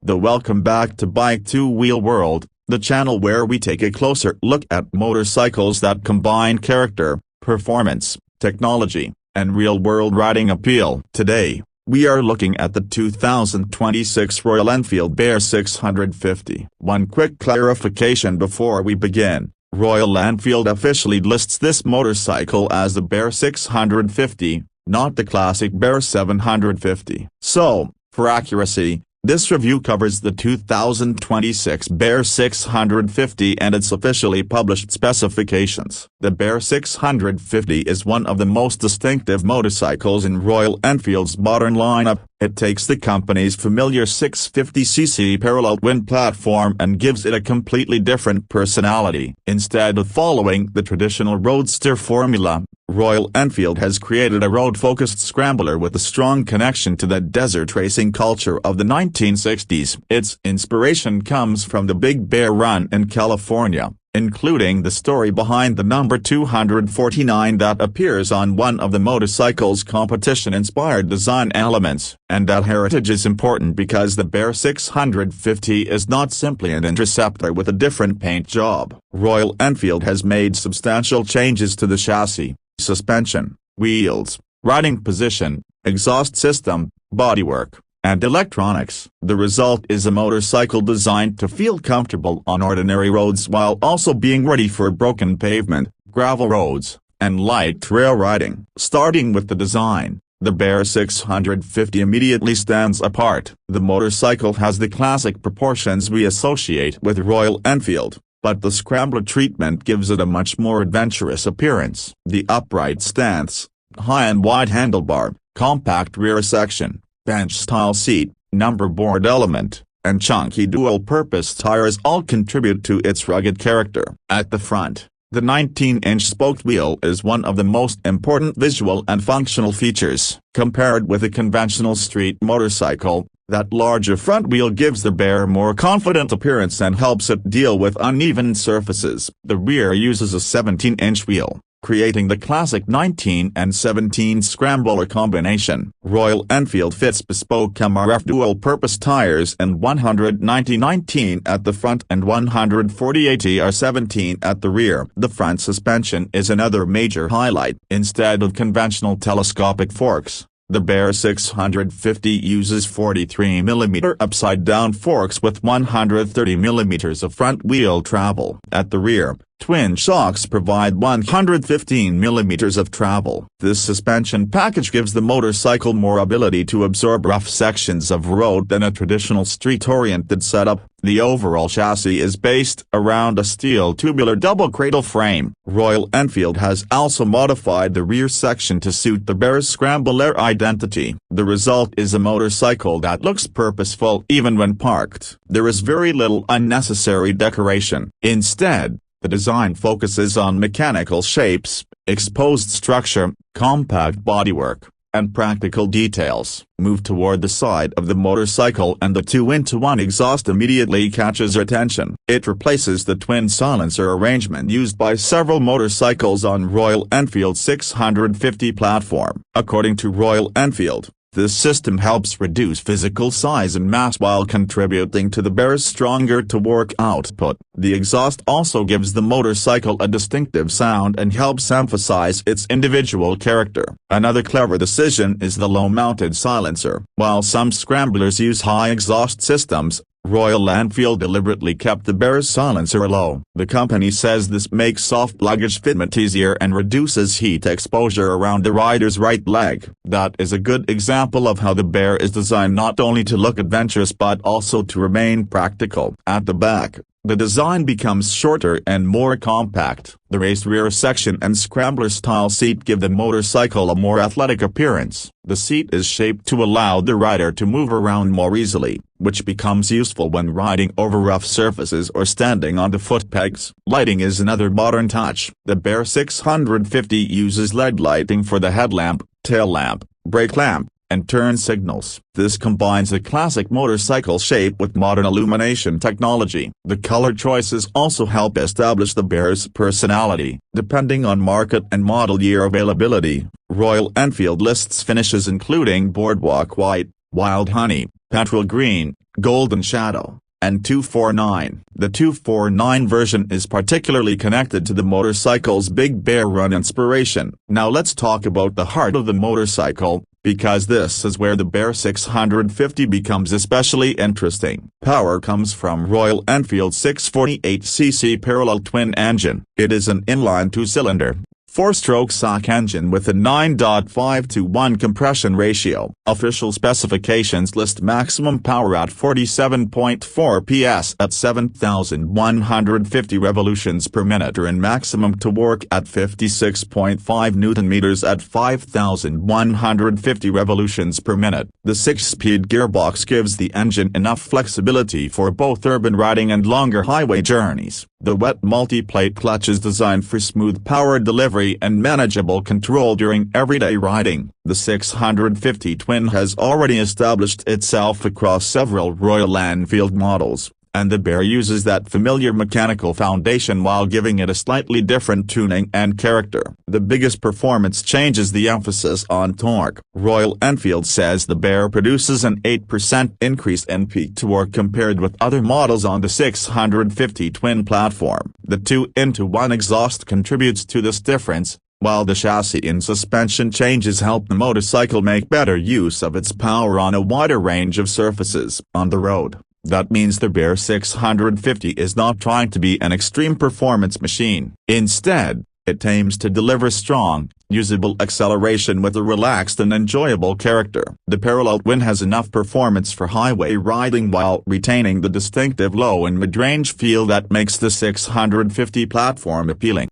Welcome back to Bike Two Wheel World, the channel where we take a closer look at motorcycles that combine character, performance, technology, and real-world riding appeal. Today, we are looking at the 2026 Royal Enfield Bear 650. One quick clarification before we begin. Royal Enfield officially lists this motorcycle as the Bear 650, not the classic Bear 750. So, for accuracy, this review covers the 2026 Bear 650 and its officially published specifications. The Bear 650 is one of the most distinctive motorcycles in Royal Enfield's modern lineup. It takes the company's familiar 650cc parallel twin platform and gives it a completely different personality. Instead of following the traditional roadster formula, Royal Enfield has created a road-focused scrambler with a strong connection to the desert racing culture of the 1960s. Its inspiration comes from the Big Bear Run in California, including the story behind the number 249 that appears on one of the motorcycle's competition-inspired design elements. And that heritage is important because the Bear 650 is not simply an interceptor with a different paint job. Royal Enfield has made substantial changes to the chassis, suspension, wheels, riding position, exhaust system, bodywork, and electronics. The result is a motorcycle designed to feel comfortable on ordinary roads while also being ready for broken pavement, gravel roads, and light trail riding. Starting with the design, the Bear 650 immediately stands apart. The motorcycle has the classic proportions we associate with Royal Enfield, but the Scrambler treatment gives it a much more adventurous appearance. The upright stance, high and wide handlebar, compact rear section, bench-style seat, number board element, and chunky dual-purpose tires all contribute to its rugged character. At the front, the 19-inch spoked wheel is one of the most important visual and functional features. Compared with a conventional street motorcycle, that larger front wheel gives the Bear a more confident appearance and helps it deal with uneven surfaces. The rear uses a 17-inch wheel, creating the classic 19 and 17 Scrambler combination. Royal Enfield fits bespoke MRF dual-purpose tires and 190/19 at the front and 140/80/17 at the rear. The front suspension is another major highlight. Instead of conventional telescopic forks, the Bear 650 uses 43mm upside-down forks with 130mm of front-wheel travel. At the rear, twin shocks provide 115mm of travel. This suspension package gives the motorcycle more ability to absorb rough sections of road than a traditional street-oriented setup. The overall chassis is based around a steel tubular double cradle frame. Royal Enfield has also modified the rear section to suit the Bear's Scrambler identity. The result is a motorcycle that looks purposeful even when parked. There is very little unnecessary decoration. Instead, the design focuses on mechanical shapes, exposed structure, compact bodywork, and practical details. Move toward the side of the motorcycle and the 2-into-1 exhaust immediately catches attention. It replaces the twin silencer arrangement used by several motorcycles on Royal Enfield 650 platform. According to Royal Enfield, this system helps reduce physical size and mass while contributing to the Bear's stronger torque output. The exhaust also gives the motorcycle a distinctive sound and helps emphasize its individual character. Another clever decision is the low-mounted silencer. While some scramblers use high exhaust systems, Royal Enfield deliberately kept the Bear's silencer low. The company says this makes soft luggage fitment easier and reduces heat exposure around the rider's right leg. That is a good example of how the Bear is designed not only to look adventurous but also to remain practical. At the back, the design becomes shorter and more compact. The raised rear section and Scrambler-style seat give the motorcycle a more athletic appearance. The seat is shaped to allow the rider to move around more easily, which becomes useful when riding over rough surfaces or standing on the foot pegs. Lighting is another modern touch. The Bear 650 uses LED lighting for the headlamp, tail lamp, brake lamp, and turn signals. This combines a classic motorcycle shape with modern illumination technology. The color choices also help establish the Bear's personality. Depending on market and model year availability, Royal Enfield lists finishes including boardwalk white, Wild Honey, Petrol Green, Golden Shadow, and 249. The 249 version is particularly connected to the motorcycle's Big Bear Run inspiration. Now let's talk about the heart of the motorcycle, because this is where the Bear 650 becomes especially interesting. Power comes from Royal Enfield 648cc parallel twin engine. It is an inline two-cylinder, 4-stroke stock engine with a 9.5:1 compression ratio. Official specifications list maximum power at 47.4 PS at 7,150 revolutions per minute and maximum torque at 56.5 Nm at 5,150 revolutions per minute. The 6-speed gearbox gives the engine enough flexibility for both urban riding and longer highway journeys. The wet multi-plate clutch is designed for smooth power delivery and manageable control during everyday riding. The 650 twin has already established itself across several Royal Enfield models, and the Bear uses that familiar mechanical foundation while giving it a slightly different tuning and character. The biggest performance change is the emphasis on torque. Royal Enfield says the Bear produces an 8% increase in peak torque compared with other models on the 650 twin platform. The 2-in-1 exhaust contributes to this difference, while the chassis and suspension changes help the motorcycle make better use of its power on a wider range of surfaces. On the road, that means the Bear 650 is not trying to be an extreme performance machine. Instead, it aims to deliver strong, usable acceleration with a relaxed and enjoyable character. The parallel twin has enough performance for highway riding while retaining the distinctive low and mid-range feel that makes the 650 platform appealing.